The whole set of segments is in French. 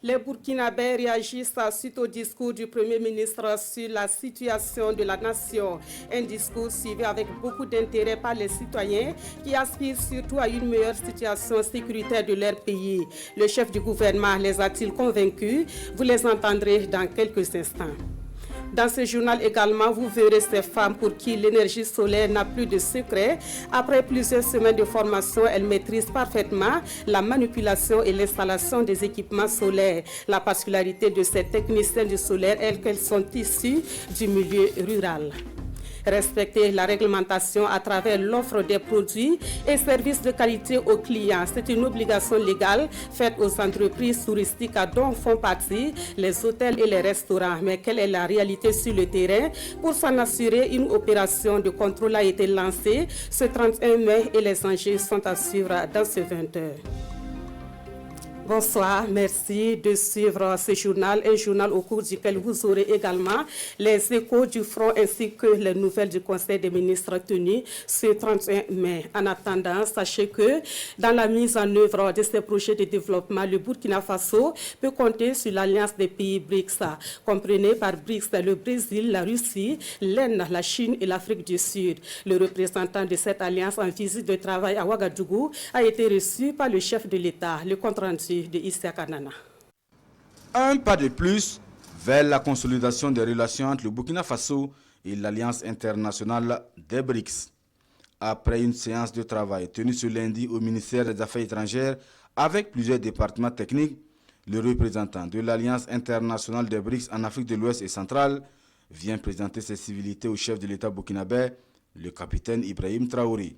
Les Burkinabés réagissent suite au discours du Premier ministre sur la situation de la nation. Un discours suivi avec beaucoup d'intérêt par les citoyens qui aspirent surtout à une meilleure situation sécuritaire de leur pays. Le chef du gouvernement les a-t-il convaincus? Vous les entendrez dans quelques instants. Dans ce journal également, vous verrez ces femmes pour qui l'énergie solaire n'a plus de secret. Après plusieurs semaines de formation, elles maîtrisent parfaitement la manipulation et l'installation des équipements solaires. La particularité de ces techniciennes du solaire est qu'elles sont issues du milieu rural. Respecter la réglementation à travers l'offre des produits et services de qualité aux clients. C'est une obligation légale faite aux entreprises touristiques dont font partie les hôtels et les restaurants. Mais quelle est la réalité sur le terrain? Pour s'en assurer, une opération de contrôle a été lancée ce 31 mai et les enjeux sont à suivre dans ce 20h. Bonsoir, merci de suivre ce journal, un journal au cours duquel vous aurez également les échos du front ainsi que les nouvelles du Conseil des ministres tenu ce 31 mai. En attendant, sachez que dans la mise en œuvre de ces projets de développement, le Burkina Faso peut compter sur l'alliance des pays BRICS. Comprenez par BRICS le Brésil, la Russie, l'Inde, la Chine et l'Afrique du Sud. Le représentant de cette alliance en visite de travail à Ouagadougou a été reçu par le chef de l'État. Le compte rendu de Issa Kanana. Un pas de plus vers la consolidation des relations entre le Burkina Faso et l'Alliance internationale des BRICS. Après une séance de travail tenue ce lundi au ministère des Affaires étrangères avec plusieurs départements techniques, le représentant de l'Alliance internationale des BRICS en Afrique de l'Ouest et centrale vient présenter ses civilités au chef de l'État burkinabé, le capitaine Ibrahim Traoré.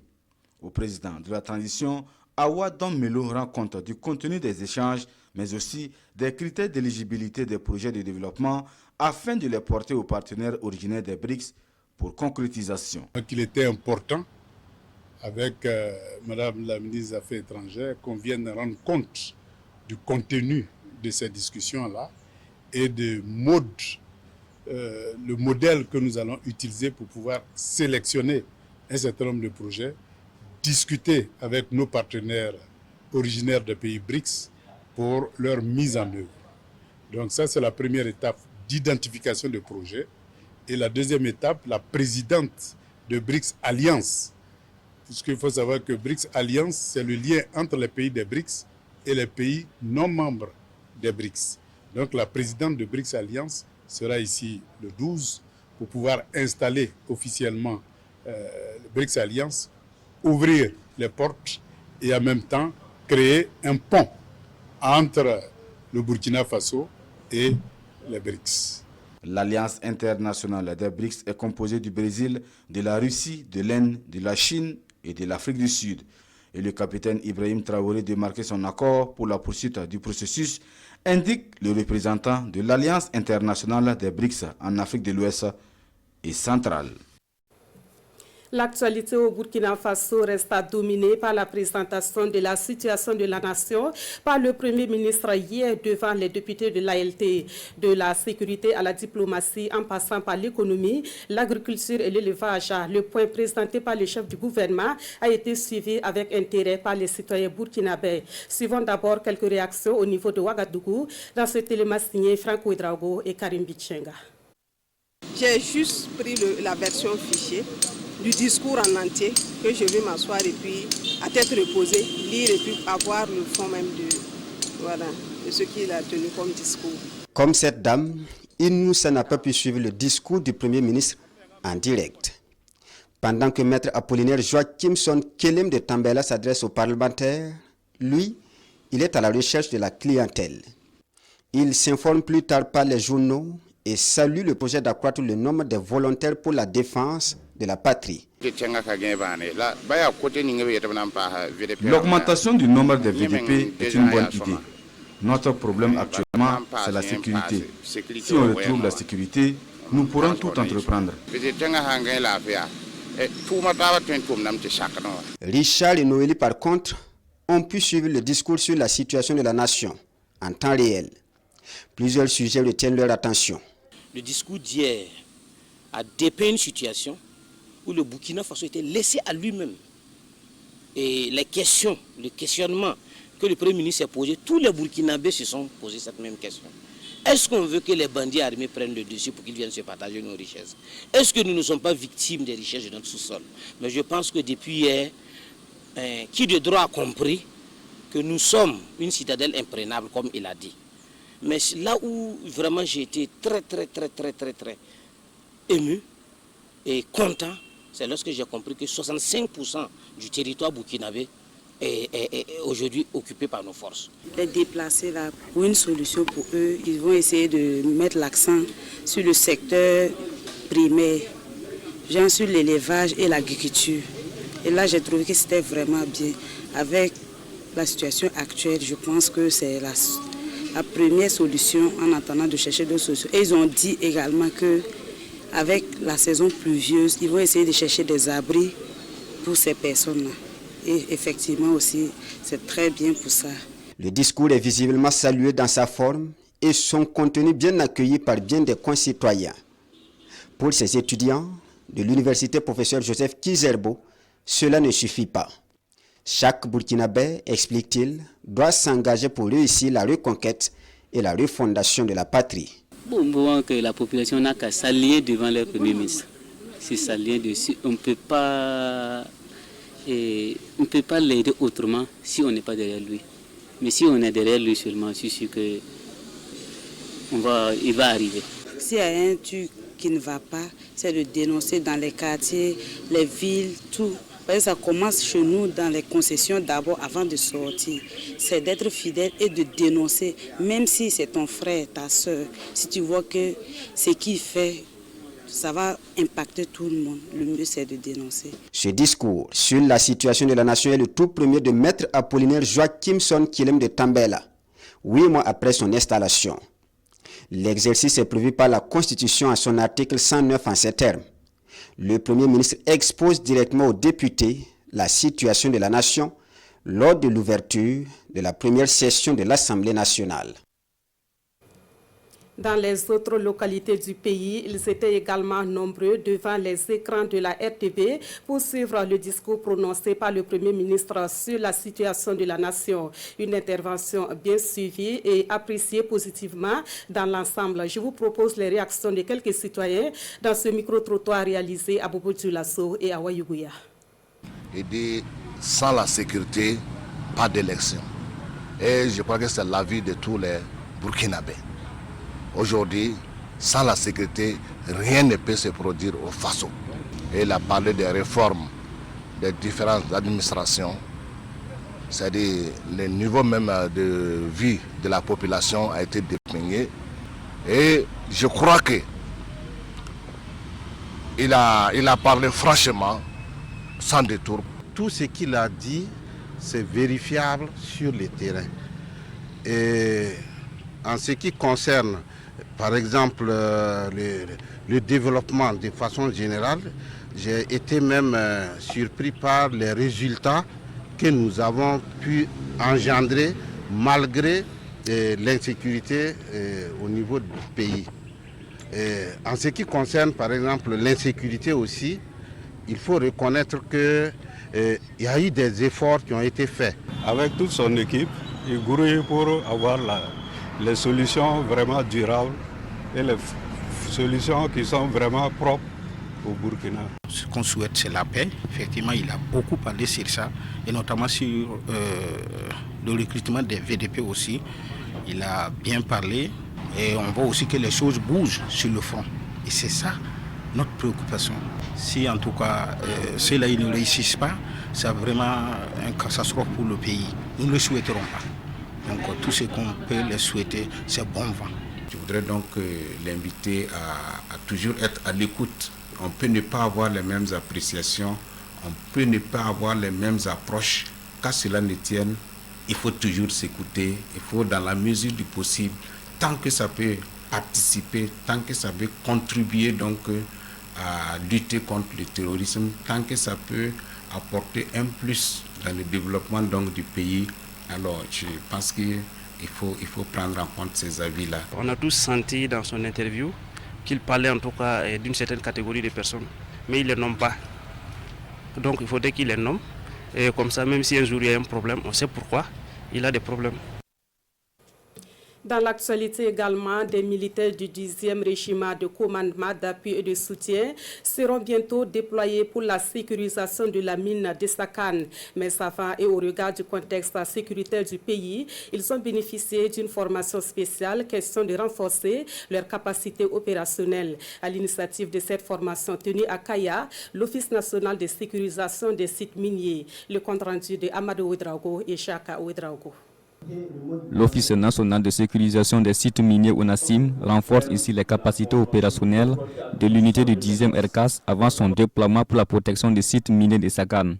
Au président de la transition, Awa Don-Melo rend compte du contenu des échanges, mais aussi des critères d'éligibilité des projets de développement afin de les porter aux partenaires originaires des BRICS pour concrétisation. Donc il était important, avec Madame la ministre des Affaires étrangères, qu'on vienne rendre compte du contenu de ces discussions-là et le modèle que nous allons utiliser pour pouvoir sélectionner un certain nombre de projets, discuter avec nos partenaires originaires des pays BRICS pour leur mise en œuvre. Donc ça, c'est la première étape d'identification de projets. Et la deuxième étape, la présidente de BRICS Alliance. Puisqu'il faut savoir que BRICS Alliance, c'est le lien entre les pays des BRICS et les pays non membres des BRICS. Donc la présidente de BRICS Alliance sera ici le 12 pour pouvoir installer officiellement BRICS Alliance, ouvrir les portes et en même temps créer un pont entre le Burkina Faso et les BRICS. L'Alliance internationale des BRICS est composée du Brésil, de la Russie, de l'Inde, de la Chine et de l'Afrique du Sud. Et le capitaine Ibrahim Traoré de marquer son accord pour la poursuite du processus, indique le représentant de l'Alliance internationale des BRICS en Afrique de l'Ouest et centrale. L'actualité au Burkina Faso reste dominée par la présentation de la situation de la nation par le Premier ministre hier devant les députés de l'ALT. De la sécurité à la diplomatie en passant par l'économie, l'agriculture et l'élevage. Le point présenté par le chef du gouvernement a été suivi avec intérêt par les citoyens burkinabés. Suivons d'abord quelques réactions au niveau de Ouagadougou dans ce téléma signé Franco Ouedraogo et Karim Bichenga. J'ai juste pris la version fichier du discours en entier, que je vais m'asseoir et puis à tête reposée, lire et puis avoir le fond même de ce qu'il a tenu comme discours. Comme cette dame, Inoussa n'a pas pu suivre le discours du Premier ministre en direct. Pendant que Maître Apollinaire Joachimson Kelem de Tambela s'adresse aux parlementaires, lui, il est à la recherche de la clientèle. Il s'informe plus tard par les journaux et salue le projet d'accroître le nombre de volontaires pour la défense de la patrie. L'augmentation du nombre de VDP est une bonne idée. Notre problème actuellement, c'est la sécurité. Si on retrouve la sécurité, nous pourrons tout entreprendre. Richard et Noélie, par contre, ont pu suivre le discours sur la situation de la nation en temps réel. Plusieurs sujets retiennent leur attention. Le discours d'hier a dépeint une situation où le Burkina Faso était laissé à lui-même. Et les questions, le questionnement que le Premier ministre s'est posé, tous les Burkinabés se sont posés cette même question. Est-ce qu'on veut que les bandits armés prennent le dessus pour qu'ils viennent se partager nos richesses? Est-ce que nous ne sommes pas victimes des richesses de notre sous-sol? Mais je pense que depuis hier, qui de droit a compris que nous sommes une citadelle imprégnable, comme il a dit. Mais là où vraiment j'ai été très ému et content, c'est lorsque j'ai compris que 65% du territoire burkinabé est aujourd'hui occupé par nos forces. Les déplacés là, pour une solution pour eux, ils vont essayer de mettre l'accent sur le secteur primaire, genre sur l'élevage et l'agriculture. Et là, j'ai trouvé que c'était vraiment bien. Avec la situation actuelle, je pense que c'est la première solution en attendant de chercher d'autres solutions. Et ils ont dit également qu'avec la saison pluvieuse, ils vont essayer de chercher des abris pour ces personnes-là. Et effectivement aussi, c'est très bien pour ça. Le discours est visiblement salué dans sa forme et son contenu bien accueilli par bien des concitoyens. Pour ces étudiants de l'université professeur Joseph Kizerbo, cela ne suffit pas. Chaque Burkinabé, explique-t-il, doit s'engager pour réussir la reconquête et la refondation de la patrie. Bon, que la population n'a qu'à s'allier devant leur Premier ministre. Si s'allier dessus, on ne peut pas l'aider autrement si on n'est pas derrière lui. Mais si on est derrière lui seulement, je suis sûr qu'il va arriver. S'il y a un truc qui ne va pas, c'est de dénoncer dans les quartiers, les villes, tout. Parce que ça commence chez nous dans les concessions d'abord avant de sortir. C'est d'être fidèle et de dénoncer, même si c'est ton frère, ta soeur. Si tu vois que ce qu'il fait, ça va impacter tout le monde. Le mieux, c'est de dénoncer. Ce discours sur la situation de la nation est le tout premier de Maître Apollinaire Joachimson Kilem de Tambela, 8 mois après son installation. L'exercice est prévu par la Constitution à son article 109 en ces termes. Le Premier ministre expose directement aux députés la situation de la nation lors de l'ouverture de la première session de l'Assemblée nationale. Dans les autres localités du pays, ils étaient également nombreux devant les écrans de la RTV pour suivre le discours prononcé par le Premier ministre sur la situation de la nation. Une intervention bien suivie et appréciée positivement dans l'ensemble. Je vous propose les réactions de quelques citoyens dans ce micro-trottoir réalisé à Bobo Dioulasso et à Wayouguya. Il dit, sans la sécurité, pas d'élection. Et je crois que c'est l'avis de tous les Burkinabés. Aujourd'hui, sans la sécurité, rien ne peut se produire au Faso. Et il a parlé des réformes des différentes administrations, c'est-à-dire le niveau même de vie de la population a été diminué. Et je crois que il a parlé franchement, sans détour. Tout ce qu'il a dit, c'est vérifiable sur le terrain. Et en ce qui concerne, par exemple, le développement de façon générale, j'ai été même surpris par les résultats que nous avons pu engendrer malgré l'insécurité au niveau du pays. En ce qui concerne, par exemple, l'insécurité aussi, il faut reconnaître qu'il y a eu des efforts qui ont été faits. Avec toute son équipe, il grouille pour avoir les solutions vraiment durables et les solutions qui sont vraiment propres au Burkina. Ce qu'on souhaite, c'est la paix. Effectivement, il a beaucoup parlé sur ça, et notamment sur le recrutement des VDP aussi. Il a bien parlé, et on voit aussi que les choses bougent sur le front. Et c'est ça notre préoccupation. Si en tout cas ceux-là ne réussissent pas, c'est vraiment une catastrophe pour le pays. Nous ne le souhaiterons pas. Donc tout ce qu'on peut les souhaiter, c'est bon vent. Je voudrais donc l'inviter à toujours être à l'écoute. On peut ne pas avoir les mêmes appréciations, on peut ne pas avoir les mêmes approches. Qu'à cela ne tienne, il faut toujours s'écouter, il faut dans la mesure du possible, tant que ça peut participer, tant que ça peut contribuer donc à lutter contre le terrorisme, tant que ça peut apporter un plus dans le développement donc du pays. Alors je pense qu'il faut prendre en compte ces avis-là. On a tous senti dans son interview qu'il parlait en tout cas d'une certaine catégorie de personnes, mais il ne les nomme pas. Donc il faudrait qu'il les nomme, et comme ça, même si un jour il y a un problème, on sait pourquoi, il a des problèmes. Dans l'actualité également, des militaires du 10e régiment de commandement, d'appui et de soutien seront bientôt déployés pour la sécurisation de la mine de Sakane. Mais avant et au regard du contexte sécuritaire du pays, ils ont bénéficié d'une formation spéciale, question de renforcer leur capacité opérationnelle. À l'initiative de cette formation tenue à Kaya, l'Office national de sécurisation des sites miniers. Le compte-rendu de Amadou Ouedraogo et Chaka Ouedraogo. L'Office national de sécurisation des sites miniers ONASIM renforce ici les capacités opérationnelles de l'unité du 10e RCAS avant son déploiement pour la protection des sites miniers de Sakane.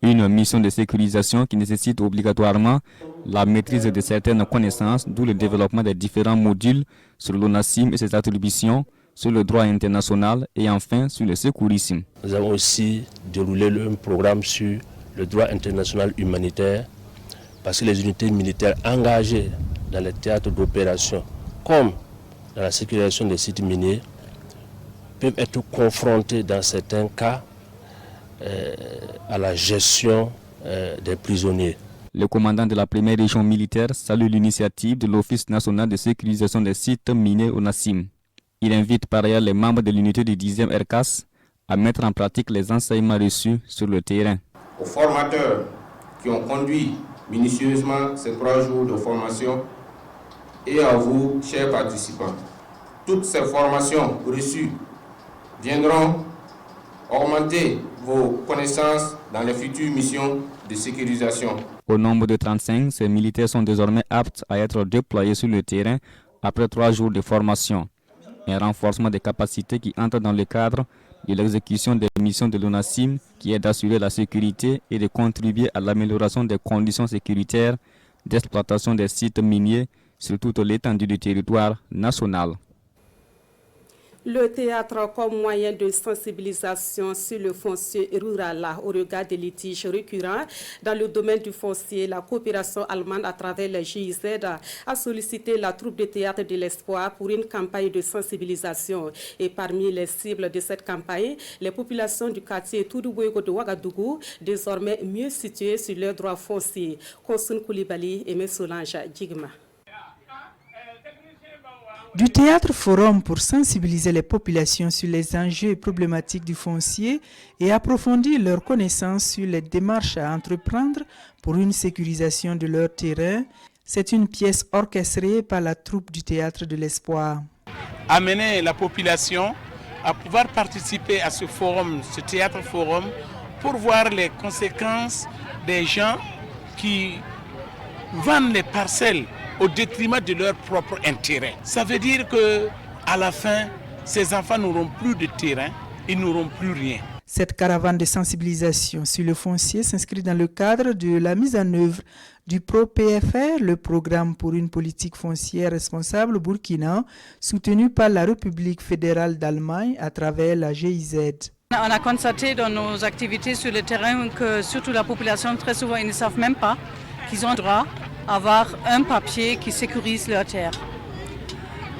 Une mission de sécurisation qui nécessite obligatoirement la maîtrise de certaines connaissances, d'où le développement des différents modules sur l'ONASIM et ses attributions, sur le droit international et enfin sur le secourisme. Nous avons aussi déroulé un programme sur le droit international humanitaire, parce que les unités militaires engagées dans les théâtres d'opération, comme dans la sécurisation des sites miniers, peuvent être confrontées dans certains cas à la gestion des prisonniers. Le commandant de la première région militaire salue l'initiative de l'Office national de sécurisation des sites miniers ONASIM. Il invite par ailleurs les membres de l'unité du 10e RCAS à mettre en pratique les enseignements reçus sur le terrain. Aux formateurs qui ont conduit minutieusement ces 3 jours de formation et à vous, chers participants. Toutes ces formations reçues viendront augmenter vos connaissances dans les futures missions de sécurisation. Au nombre de 35, ces militaires sont désormais aptes à être déployés sur le terrain après 3 jours de formation. Un renforcement des capacités qui entre dans le cadre de l'exécution des missions de l'ONASIM qui est d'assurer la sécurité et de contribuer à l'amélioration des conditions sécuritaires d'exploitation des sites miniers sur toute l'étendue du territoire national. Le théâtre comme moyen de sensibilisation sur le foncier rural au regard des litiges récurrents dans le domaine du foncier, la coopération allemande à travers le GIZ a sollicité la troupe de théâtre de l'Espoir pour une campagne de sensibilisation. Et parmi les cibles de cette campagne, les populations du quartier Toudoubouego de Ouagadougou, désormais mieux situées sur leurs droits fonciers. Konsun Koulibaly et M. Solange Djigma. Du théâtre forum pour sensibiliser les populations sur les enjeux et problématiques du foncier et approfondir leurs connaissances sur les démarches à entreprendre pour une sécurisation de leur terrain, c'est une pièce orchestrée par la troupe du théâtre de l'Espoir. Amener la population à pouvoir participer à ce forum, ce théâtre forum, pour voir les conséquences des gens qui vendent les parcelles au détriment de leur propre intérêt. Ça veut dire qu'à la fin, ces enfants n'auront plus de terrain, ils n'auront plus rien. Cette caravane de sensibilisation sur le foncier s'inscrit dans le cadre de la mise en œuvre du PRO-PFR, le programme pour une politique foncière responsable au Burkina, soutenu par la République fédérale d'Allemagne à travers la GIZ. On a constaté dans nos activités sur le terrain que surtout la population, très souvent, ils ne savent même pas qu'ils ont droit à avoir un papier qui sécurise leur terre.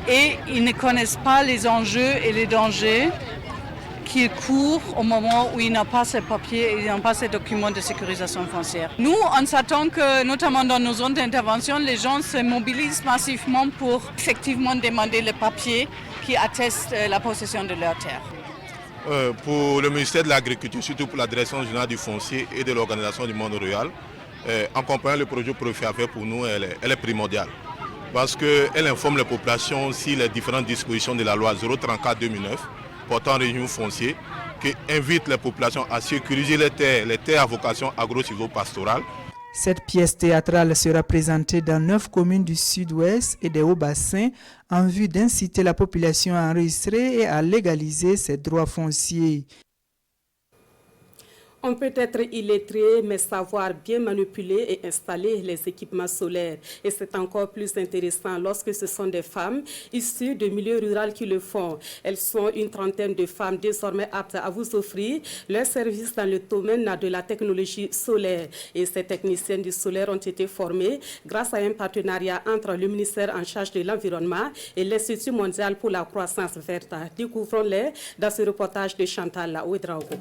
Et ils ne connaissent pas les enjeux et les dangers qu'ils courent au moment où ils n'ont pas ces papiers et ils n'ont pas ces documents de sécurisation foncière. Nous, on s'attend que, notamment dans nos zones d'intervention, les gens se mobilisent massivement pour effectivement demander le papier qui atteste la possession de leur terre. Pour le ministère de l'Agriculture, surtout pour la Direction générale du foncier et de l'Organisation du monde rural, accompagner le projet PRO-PFR pour nous, elle est primordiale. Parce qu'elle informe les populations sur les différentes dispositions de la loi 034/2009 portant un régime foncier qui invite les populations à sécuriser les terres à vocation agro-silvopastorale. Cette pièce théâtrale sera présentée dans 9 communes du sud-ouest et des hauts-bassins en vue d'inciter la population à enregistrer et à légaliser ses droits fonciers. On peut être illettré, mais savoir bien manipuler et installer les équipements solaires. Et c'est encore plus intéressant lorsque ce sont des femmes issues de milieux ruraux qui le font. Elles sont une trentaine de femmes désormais aptes à vous offrir leurs services dans le domaine de la technologie solaire. Et ces techniciennes du solaire ont été formées grâce à un partenariat entre le ministère en charge de l'environnement et l'Institut mondial pour la croissance verte. Découvrons-les dans ce reportage de Chantal Ouedraogo.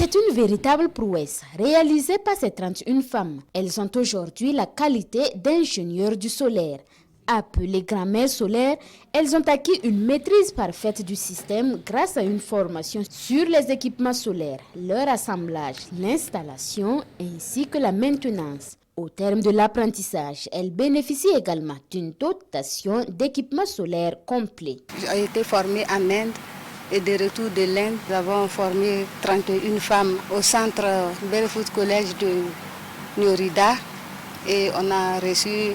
C'est une véritable prouesse réalisée par ces 31 femmes. Elles ont aujourd'hui la qualité d'ingénieurs du solaire. Appelées grand-mères solaires, elles ont acquis une maîtrise parfaite du système grâce à une formation sur les équipements solaires, leur assemblage, l'installation ainsi que la maintenance. Au terme de l'apprentissage, elles bénéficient également d'une dotation d'équipements solaires complets. J'ai été formée en Inde et de retour de l'Inde, nous avons formé 31 femmes au centre Barefoot College de Nyorida et on a reçu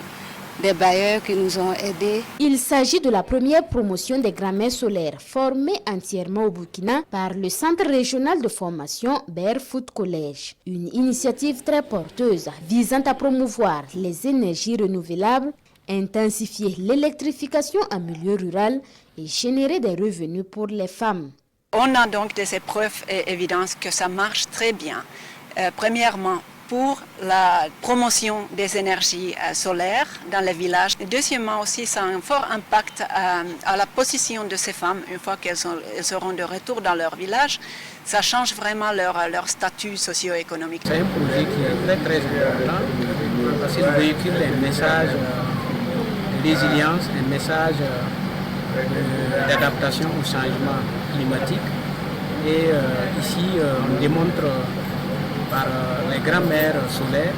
des bailleurs qui nous ont aidés. Il s'agit de la première promotion des grand-mères solaires formées entièrement au Burkina par le Centre régional de formation Barefoot College. Une initiative très porteuse visant à promouvoir les énergies renouvelables, intensifier l'électrification en milieu rural et générer des revenus pour les femmes. On a donc des preuves et évidences que ça marche très bien. Premièrement, pour la promotion des énergies solaires dans les villages. Et deuxièmement aussi, ça a un fort impact à la position de ces femmes une fois qu'elles seront de retour dans leur village. Ça change vraiment leur statut socio-économique. C'est un projet qui est très important parce qu'il véhicule un message de résilience, un message d'adaptation au changement climatique. Et ici, on démontre par les grand-mères solaires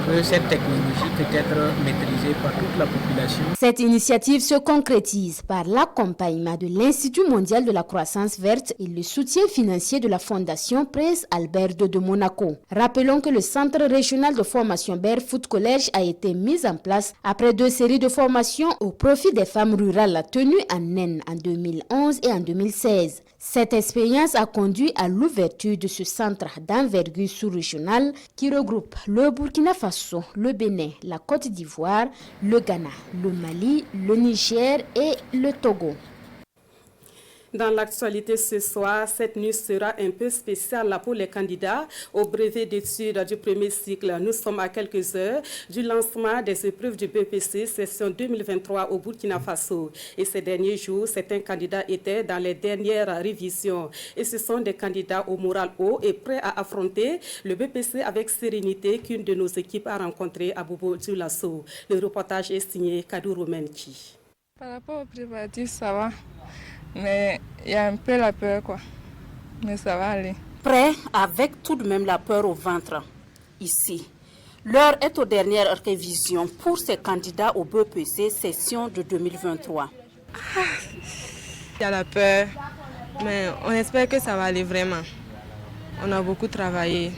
que cette technologie peut être maîtrisée par toute la population. Cette initiative se concrétise par l'accompagnement de l'Institut mondial de la croissance verte et le soutien financier de la Fondation Prince Albert II de Monaco. Rappelons que le Centre régional de formation Barefoot College a été mis en place après 2 séries de formations au profit des femmes rurales tenues en Inde en 2011 et en 2016. Cette expérience a conduit à l'ouverture de ce centre d'envergure sous-régionale qui regroupe le Burkina Faso, le Bénin, la Côte d'Ivoire, le Ghana, le Mali, le Niger et le Togo. Dans l'actualité ce soir, cette nuit sera un peu spéciale pour les candidats au brevet d'études du premier cycle. Nous sommes à quelques heures du lancement des épreuves du BEPC session 2023 au Burkina Faso. Et ces derniers jours, certains candidats étaient dans les dernières révisions. Et ce sont des candidats au moral haut et prêts à affronter le BEPC avec sérénité qu'une de nos équipes a rencontré à Bobo-Dioulasso. Le reportage est signé Kadou Menki. Par rapport au privatif, ça va. Mais il y a un peu la peur, quoi. Mais ça va aller. Prêt avec tout de même la peur au ventre. Ici, l'heure est aux dernières révisions pour ces candidats au BEPC session de 2023. Il y a la peur, mais on espère que ça va aller vraiment. On a beaucoup travaillé.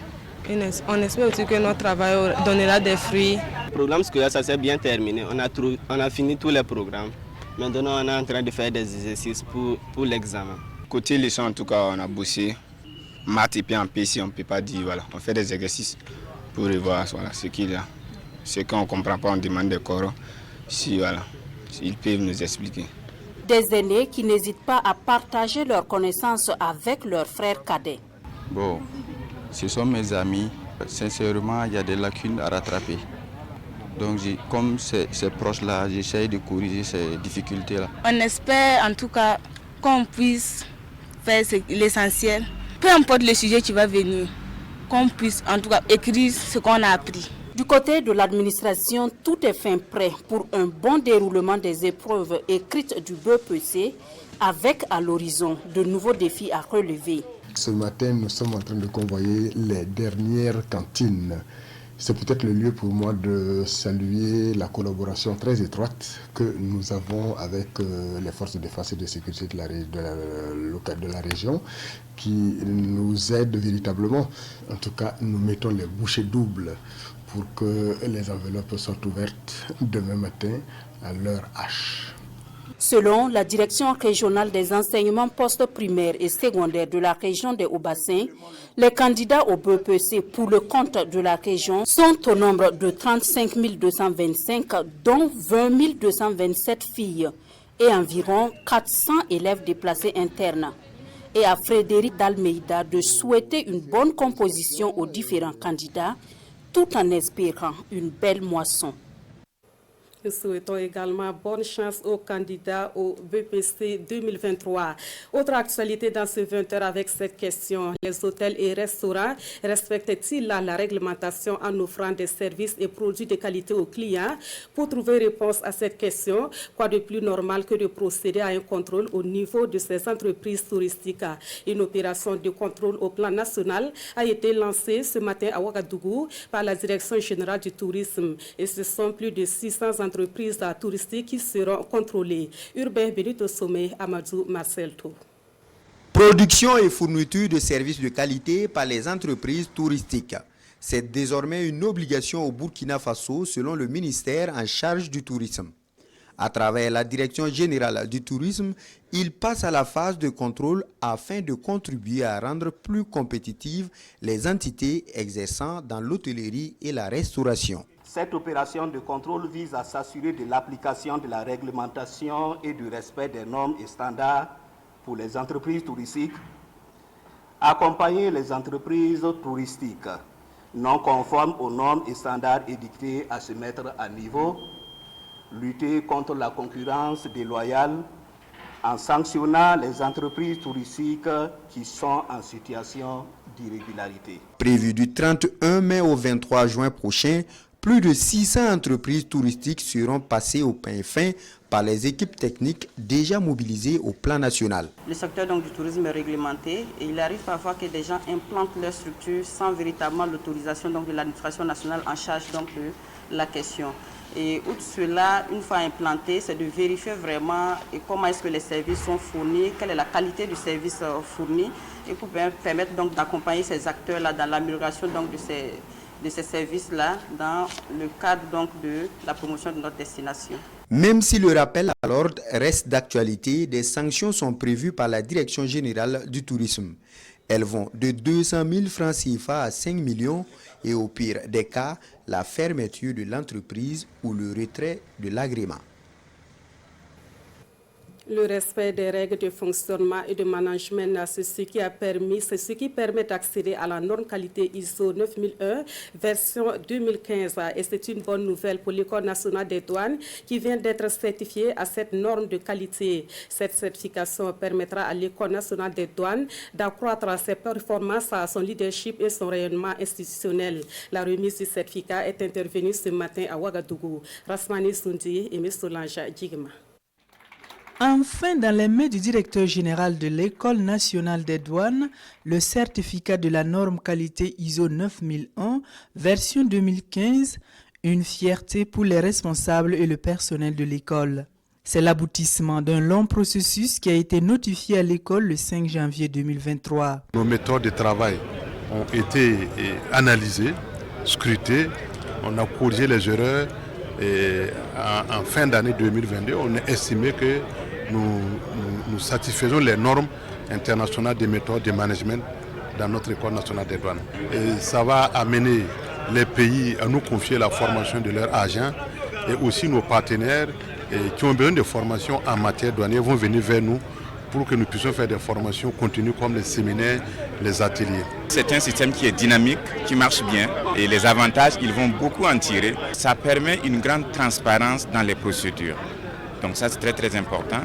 On espère aussi que notre travail donnera des fruits. Le programme scolaire, ça s'est bien terminé. On a fini tous les programmes. Maintenant, on est en train de faire des exercices pour l'examen. Côté leçon, en tout cas, on a bossé. Maths et puis en PC, on ne peut pas dire. Voilà. On fait des exercices pour revoir voilà, ce qu'il y a. Ce qu'on ne comprend pas, on demande des corps. Si, voilà, ils peuvent nous expliquer. Des aînés qui n'hésitent pas à partager leurs connaissances avec leurs frères cadets. Bon, ce sont mes amis. Sincèrement, il y a des lacunes à rattraper. Donc, comme ces proches-là, j'essaie de corriger ces difficultés-là. On espère en tout cas qu'on puisse faire l'essentiel. Peu importe le sujet qui va venir, qu'on puisse en tout cas écrire ce qu'on a appris. Du côté de l'administration, tout est fin prêt pour un bon déroulement des épreuves écrites du BEPC avec à l'horizon de nouveaux défis à relever. Ce matin, nous sommes en train de convoyer les dernières cantines. C'est peut-être le lieu pour moi de saluer la collaboration très étroite que nous avons avec les forces de défense et de sécurité de la région qui nous aident véritablement. En tout cas, nous mettons les bouchées doubles pour que les enveloppes soient ouvertes demain matin à l'heure H. Selon la direction régionale des enseignements post-primaires et secondaires de la région des Hauts-Bassins, les candidats au BEPC pour le compte de la région sont au nombre de 35 225, dont 20 227 filles et environ 400 élèves déplacés internes. Et à Frédéric Dalmeida de souhaiter une bonne composition aux différents candidats, tout en espérant une belle moisson. Nous souhaitons également bonne chance aux candidats au BPC 2023. Autre actualité dans ce 20h avec cette question. Les hôtels et restaurants respectent-ils la réglementation en offrant des services et produits de qualité aux clients? Pour trouver réponse à cette question, quoi de plus normal que de procéder à un contrôle au niveau de ces entreprises touristiques? Une opération de contrôle au plan national a été lancée ce matin à Ouagadougou par la Direction générale du tourisme. Et ce sont plus de 600 entreprises touristiques qui seront contrôlées. Urbain Benito Sommet, Amadou Marcel Tour. Production et fourniture de services de qualité par les entreprises touristiques. C'est désormais une obligation au Burkina Faso selon le ministère en charge du tourisme. À travers la Direction générale du tourisme, il passe à la phase de contrôle afin de contribuer à rendre plus compétitives les entités exerçant dans l'hôtellerie et la restauration. Cette opération de contrôle vise à s'assurer de l'application de la réglementation et du respect des normes et standards pour les entreprises touristiques, accompagner les entreprises touristiques non conformes aux normes et standards édictés à se mettre à niveau, lutter contre la concurrence déloyale en sanctionnant les entreprises touristiques qui sont en situation d'irrégularité. Prévu du 31 mai au 23 juin prochain, plus de 600 entreprises touristiques seront passées au pain fin par les équipes techniques déjà mobilisées au plan national. Le secteur du tourisme est réglementé et il arrive parfois que des gens implantent leur structure sans véritablement l'autorisation de l'administration nationale en charge de la question. Et outre cela, une fois implanté, c'est de vérifier vraiment comment est-ce que les services sont fournis, quelle est la qualité du service fourni, et pour permettre d'accompagner ces acteurs-là dans l'amélioration de ces services-là dans le cadre de la promotion de notre destination. Même si le rappel à l'ordre reste d'actualité, des sanctions sont prévues par la Direction générale du tourisme. Elles vont de 200 000 francs CFA à 5 millions et au pire des cas, la fermeture de l'entreprise ou le retrait de l'agrément. Le respect des règles de fonctionnement et de management, c'est ce qui permet d'accéder à la norme qualité ISO 9001 version 2015. Et c'est une bonne nouvelle pour l'École nationale des douanes qui vient d'être certifiée à cette norme de qualité. Cette certification permettra à l'École nationale des douanes d'accroître ses performances, son leadership et son rayonnement institutionnel. La remise du certificat est intervenue ce matin à Ouagadougou. Rasmani Soundi et M. Solange Djigma. Enfin, dans les mains du directeur général de l'École nationale des douanes, le certificat de la norme qualité ISO 9001, version 2015, une fierté pour les responsables et le personnel de l'école. C'est l'aboutissement d'un long processus qui a été notifié à l'école le 5 janvier 2023. Nos méthodes de travail ont été analysées, scrutées, on a corrigé les erreurs et en fin d'année 2022, on a estimé que nous satisfaisons les normes internationales des méthodes de management dans notre École nationale des douanes. Et ça va amener les pays à nous confier la formation de leurs agents et aussi nos partenaires qui ont besoin de formation en matière douanière vont venir vers nous pour que nous puissions faire des formations continues comme les séminaires, les ateliers. C'est un système qui est dynamique, qui marche bien et les avantages, ils vont beaucoup en tirer. Ça permet une grande transparence dans les procédures. Donc ça, c'est très très important.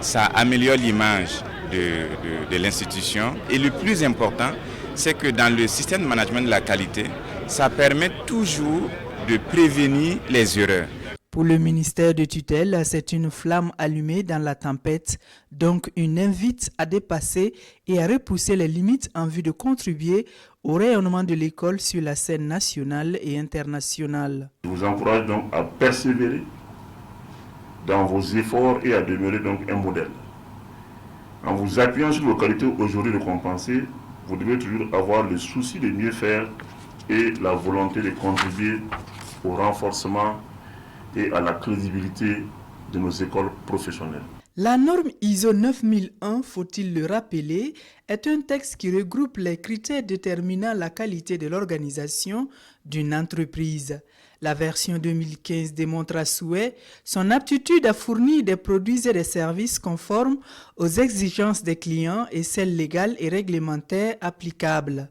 Ça améliore l'image de l'institution. Et le plus important, c'est que dans le système de management de la qualité, ça permet toujours de prévenir les erreurs. Pour le ministère de tutelle, c'est une flamme allumée dans la tempête, donc une invite à dépasser et à repousser les limites en vue de contribuer au rayonnement de l'école sur la scène nationale et internationale. Je vous encourage donc à persévérer dans vos efforts et à demeurer donc un modèle. En vous appuyant sur vos qualités aujourd'hui récompensées, vous devez toujours avoir le souci de mieux faire et la volonté de contribuer au renforcement et à la crédibilité de nos écoles professionnelles. La norme ISO 9001, faut-il le rappeler, est un texte qui regroupe les critères déterminant la qualité de l'organisation d'une entreprise. La version 2015 démontre à souhait son aptitude à fournir des produits et des services conformes aux exigences des clients et celles légales et réglementaires applicables.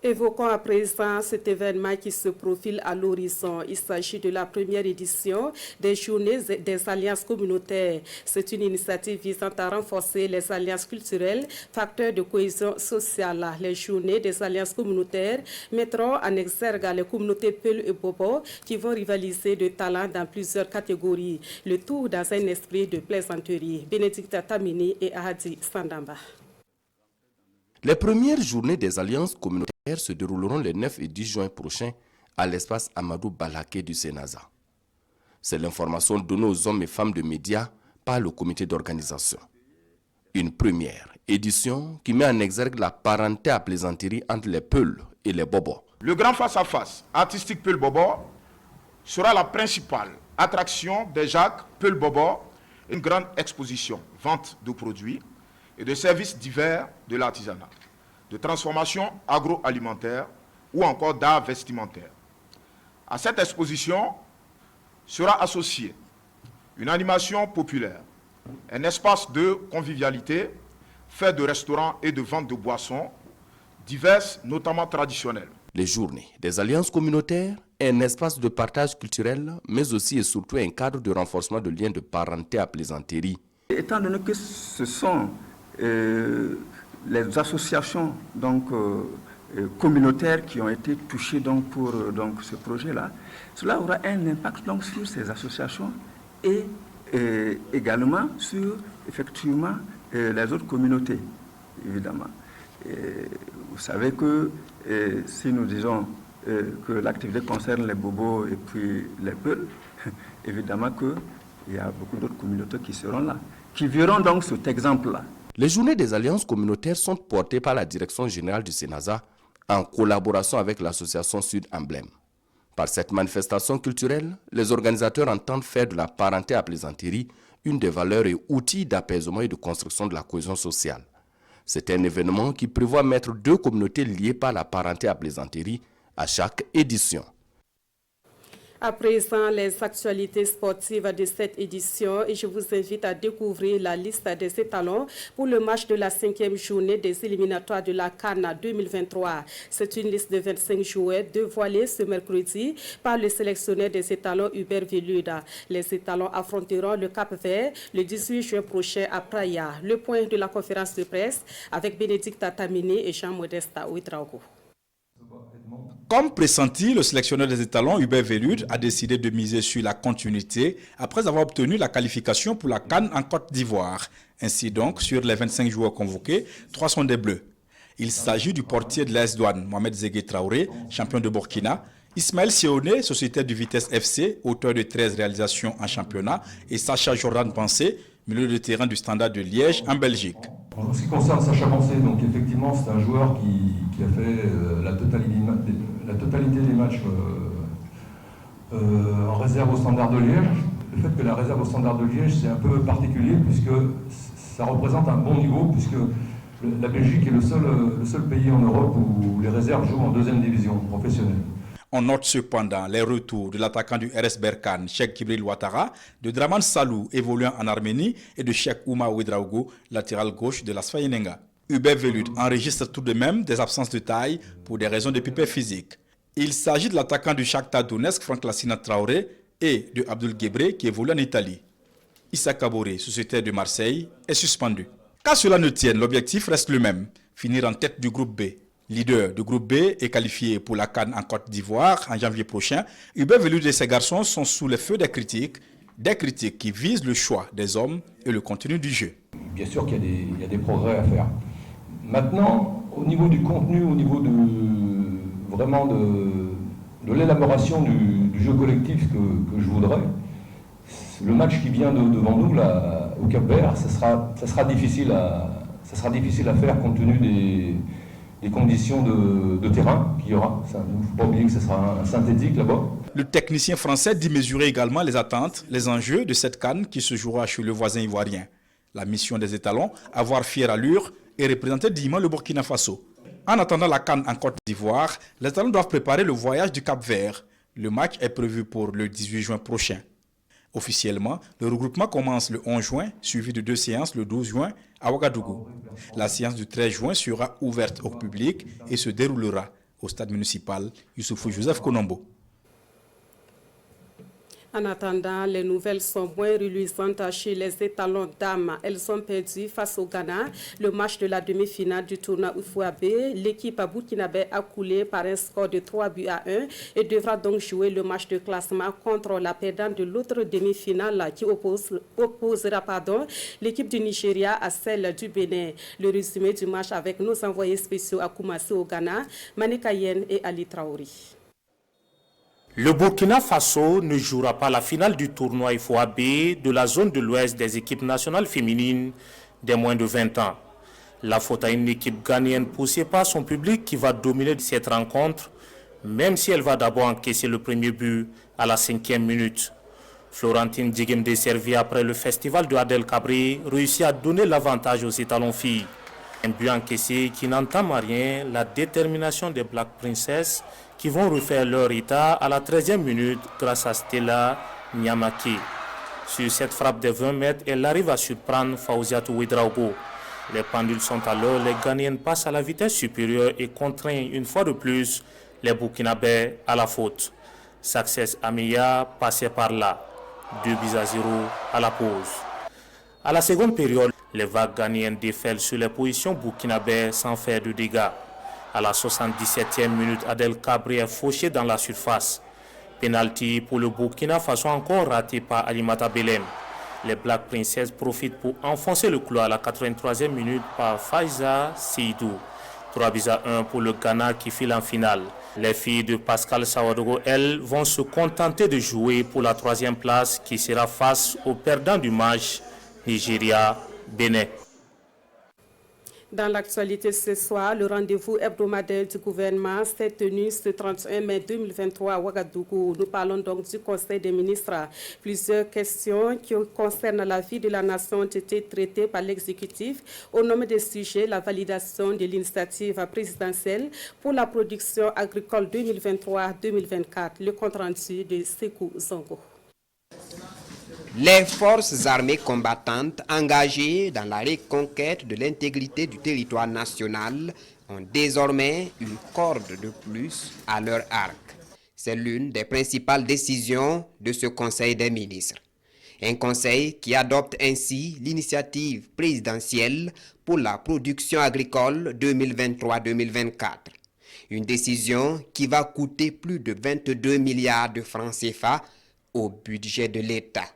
Évoquons à présent cet événement qui se profile à l'horizon. Il s'agit de la première édition des Journées des Alliances communautaires. C'est une initiative visant à renforcer les alliances culturelles, facteur de cohésion sociale. Les Journées des Alliances communautaires mettront en exergue les communautés Peul et Bobo qui vont rivaliser de talents dans plusieurs catégories. Le tout dans un esprit de plaisanterie. Bénédicte Tamini et Ahadi Sandamba. Les premières journées des alliances communautaires se dérouleront les 9 et 10 juin prochains à l'espace Amadou Balaké du Sénaza. C'est l'information donnée aux hommes et femmes de médias par le comité d'organisation. Une première édition qui met en exergue la parenté à plaisanterie entre les Peuls et les Bobos. Le grand face-à-face artistique Peul-Bobo sera la principale attraction des Jacques Peul-Bobo, une grande exposition, vente de produits et de services divers de l'artisanat, de transformation agroalimentaire ou encore d'art vestimentaire. À cette exposition sera associée une animation populaire, un espace de convivialité fait de restaurants et de vente de boissons diverses, notamment traditionnelles. Les journées des alliances communautaires est un espace de partage culturel, mais aussi et surtout un cadre de renforcement de liens de parenté à plaisanterie. Étant donné que ce sont les associations communautaires qui ont été touchées pour ce projet-là, cela aura un impact sur ces associations et également sur effectivement les autres communautés, évidemment. Vous savez que si nous disons que l'activité concerne les Bobos et puis les Peuls, évidemment qu'il y a beaucoup d'autres communautés qui seront là, qui verront donc cet exemple-là. Les journées des alliances communautaires sont portées par la direction générale du Sénaza en collaboration avec l'association Sud Emblème. Par cette manifestation culturelle, les organisateurs entendent faire de la parenté à plaisanterie une des valeurs et outils d'apaisement et de construction de la cohésion sociale. C'est un événement qui prévoit mettre deux communautés liées par la parenté à plaisanterie à chaque édition. À présent, les actualités sportives de cette édition et je vous invite à découvrir la liste des étalons pour le match de la 5e journée des éliminatoires de la CAN 2023. C'est une liste de 25 joueurs dévoilée ce mercredi par le sélectionneur des étalons Hubert Veluda. Les étalons affronteront le Cap-Vert le 18 juin prochain à Praia. Le point de la conférence de presse avec Bénédicte Tamini et Jean-Modeste Ouedraogo. Comme pressenti, le sélectionneur des étalons, Hubert Velude, a décidé de miser sur la continuité après avoir obtenu la qualification pour la CAN en Côte d'Ivoire. Ainsi donc, sur les 25 joueurs convoqués, 3 sont des Bleus. Il s'agit du portier de l'AS Douane, Mohamed Zegué Traoré, champion de Burkina, Ismaël Sioné, sociétaire du Vitesse FC, auteur de 13 réalisations en championnat, et Sacha Jordan Pensé, milieu de terrain du Standard de Liège en Belgique. En ce qui concerne Sacha Pensé, donc effectivement c'est un joueur qui a fait la totalité des matchs en réserve au Standard de Liège. Le fait que la réserve au Standard de Liège c'est un peu particulier puisque ça représente un bon niveau puisque la Belgique est le seul pays en Europe où les réserves jouent en 2e division professionnelle. On note cependant les retours de l'attaquant du RS Berkane, Cheikh Kibril Ouattara, de Draman Salou, évoluant en Arménie, et de Cheikh Ouma Ouedraogo, latéral gauche de la Sfayenenga. Hubert Velude enregistre tout de même des absences de taille pour des raisons de pipette physique. Il s'agit de l'attaquant du Shakhtar Donetsk, Franck Lassina Traoré, et de Abdul Gebre, qui évolue en Italie. Issa Kaboré, sociétaire de Marseille, est suspendu. Qu'à cela ne tienne, l'objectif reste le même, finir en tête du groupe B. Leader du groupe B est qualifié pour la CAN en Côte d'Ivoire en janvier prochain. Hubert Velude et ses garçons sont sous le feu des critiques qui visent le choix des hommes et le contenu du jeu. Bien sûr qu'il y a des progrès à faire. Maintenant, au niveau du contenu, au niveau de l'élaboration du jeu collectif que je voudrais, le match qui vient devant nous là, au Cap-Vert, ça sera difficile à faire compte tenu des conditions de terrain qu'il y aura. Il ne faut pas oublier que ce sera un synthétique là-bas. Le technicien français dit mesurer également les attentes, les enjeux de cette CAN qui se jouera chez le voisin ivoirien. La mission des étalons, avoir fière allure et représenter dignement le Burkina Faso. En attendant la CAN en Côte d'Ivoire, les étalons doivent préparer le voyage du Cap-Vert. Le match est prévu pour le 18 juin prochain. Officiellement, le regroupement commence le 11 juin, suivi de 2 séances le 12 juin à Ouagadougou. La séance du 13 juin sera ouverte au public et se déroulera au stade municipal Youssoufou Joseph Konombo. En attendant, les nouvelles sont moins reluisantes chez les étalons dames. Elles ont perdu face au Ghana le match de la demi-finale du tournoi Ufouabé. L'équipe burkinabé a coulé par un score de 3-1 et devra donc jouer le match de classement contre la perdante de l'autre demi-finale qui opposera l'équipe du Nigeria à celle du Bénin. Le résumé du match avec nos envoyés spéciaux à Koumassi au Ghana, Manika Yen et Ali Traori. Le Burkina Faso ne jouera pas la finale du tournoi IFOAB de la zone de l'Ouest des équipes nationales féminines des moins de 20 ans. La faute à une équipe ghanéenne poussée par son public qui va dominer cette rencontre, même si elle va d'abord encaisser le premier but à la 5e minute. Florentine Djigemde, servie après le festival de Adel Cabri, réussit à donner l'avantage aux étalons filles. Un but encaissé qui n'entame rien la détermination des Black Princess qui vont refaire leur état à la 13e minute grâce à Stella Nyamaki. Sur cette frappe de 20 mètres, elle arrive à surprendre Fawziatou Ouedraogo. Les pendules sont à l'heure, les Ghanéennes passent à la vitesse supérieure et contraignent une fois de plus les Burkinabés à la faute. Success Amiya passait par là, 2-0 à la pause. À la seconde période, les vagues ghanéennes déferlent sur les positions burkinabées sans faire de dégâts. À la 77e minute, Adel Cabri est fauché dans la surface. Penalty pour le Burkina Faso encore raté par Alimata Belem. Les Black Princess profitent pour enfoncer le clou à la 83e minute par Faiza Seydou. 3-1 pour le Ghana qui file en finale. Les filles de Pascal Sawadogo, elles, vont se contenter de jouer pour la 3e place qui sera face au perdant du match Nigeria-Bénin. Dans l'actualité ce soir, le rendez-vous hebdomadaire du gouvernement s'est tenu ce 31 mai 2023 à Ouagadougou. Nous parlons donc du Conseil des ministres. Plusieurs questions qui concernent la vie de la nation ont été traitées par l'exécutif. Au nom des sujets, la validation de l'initiative présidentielle pour la production agricole 2023-2024. Le compte rendu de Sekou Zongo. Les forces armées combattantes engagées dans la reconquête de l'intégrité du territoire national ont désormais une corde de plus à leur arc. C'est l'une des principales décisions de ce Conseil des ministres. Un conseil qui adopte ainsi l'initiative présidentielle pour la production agricole 2023-2024. Une décision qui va coûter plus de 22 milliards de francs CFA au budget de l'État.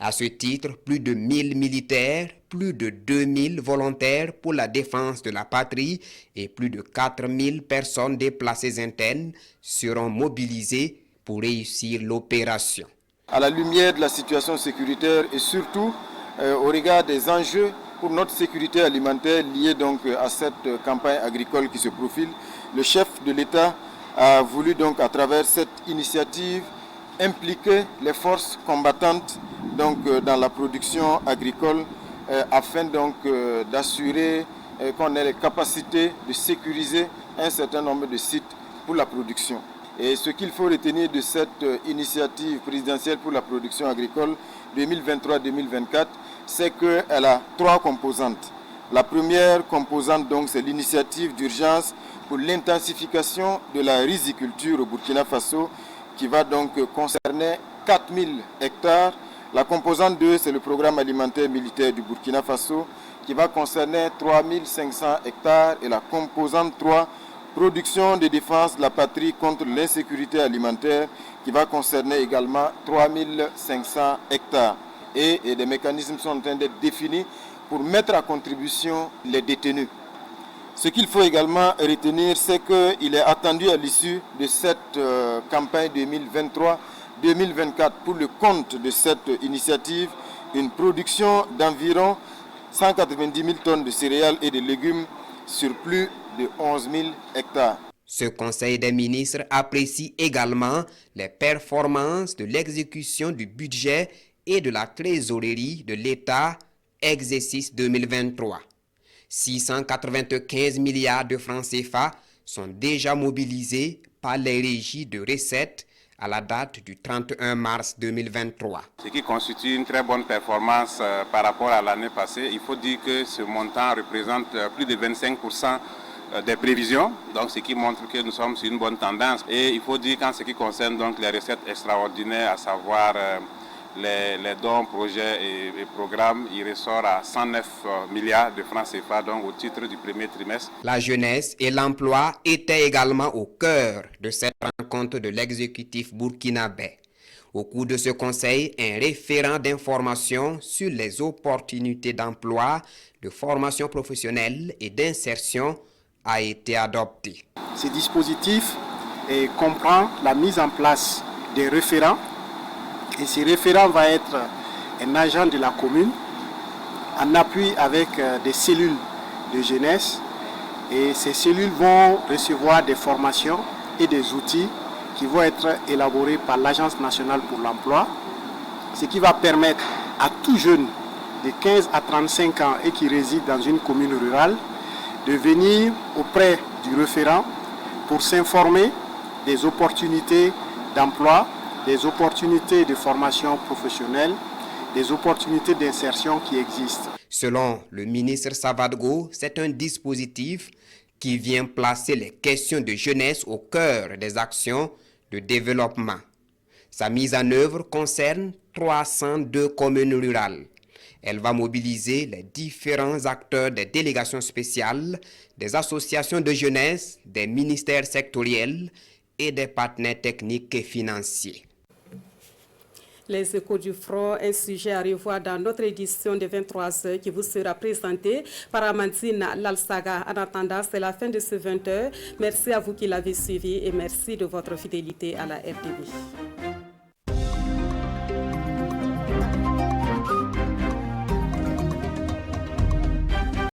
À ce titre, plus de 1000 militaires, plus de 2000 volontaires pour la défense de la patrie et plus de 4000 personnes déplacées internes seront mobilisées pour réussir l'opération. À la lumière de la situation sécuritaire et surtout au regard des enjeux pour notre sécurité alimentaire liés donc à cette campagne agricole qui se profile, le chef de l'État a voulu donc à travers cette initiative impliquer les forces combattantes donc, dans la production agricole afin donc d'assurer qu'on ait les capacités de sécuriser un certain nombre de sites pour la production. Et ce qu'il faut retenir de cette initiative présidentielle pour la production agricole 2023-2024, c'est qu'elle a 3 composantes. La première composante donc c'est l'initiative d'urgence pour l'intensification de la riziculture au Burkina Faso qui va donc concerner 4000 hectares. La composante 2, c'est le programme alimentaire militaire du Burkina Faso qui va concerner 3500 hectares. Et la composante 3, production de défense de la patrie contre l'insécurité alimentaire qui va concerner également 3500 hectares. Et des mécanismes sont en train d'être définis pour mettre à contribution les détenus. Ce qu'il faut également retenir, c'est qu'il est attendu à l'issue de cette campagne 2023-2024 pour le compte de cette initiative, une production d'environ 190 000 tonnes de céréales et de légumes sur plus de 11 000 hectares. Ce Conseil des ministres apprécie également les performances de l'exécution du budget et de la trésorerie de l'État, exercice 2023. 695 milliards de francs CFA sont déjà mobilisés par les régies de recettes à la date du 31 mars 2023. Ce qui constitue une très bonne performance par rapport à l'année passée. Il faut dire que ce montant représente plus de 25% des prévisions, donc ce qui montre que nous sommes sur une bonne tendance. Et il faut dire qu'en ce qui concerne donc les recettes extraordinaires, à savoir les dons, projets et programmes, il ressort à 109 milliards de francs CFA donc au titre du premier trimestre. La jeunesse et l'emploi étaient également au cœur de cette rencontre de l'exécutif burkinabé. Au cours de ce conseil, un référent d'information sur les opportunités d'emploi, de formation professionnelle et d'insertion a été adopté. Ce dispositif comprend la mise en place des référents. Et ce référent va être un agent de la commune en appui avec des cellules de jeunesse. Et ces cellules vont recevoir des formations et des outils qui vont être élaborés par l'Agence nationale pour l'emploi, ce qui va permettre à tout jeune de 15 à 35 ans et qui réside dans une commune rurale de venir auprès du référent pour s'informer des opportunités d'emploi, des opportunités de formation professionnelle, des opportunités d'insertion qui existent. Selon le ministre Savadgo, c'est un dispositif qui vient placer les questions de jeunesse au cœur des actions de développement. Sa mise en œuvre concerne 302 communes rurales. Elle va mobiliser les différents acteurs des délégations spéciales, des associations de jeunesse, des ministères sectoriels et des partenaires techniques et financiers. Les échos du front, un sujet à revoir dans notre édition de 23h qui vous sera présentée par Amandine Lalsaga. En attendant, c'est la fin de ce 20h. Merci à vous qui l'avez suivi et merci de votre fidélité à la RTV.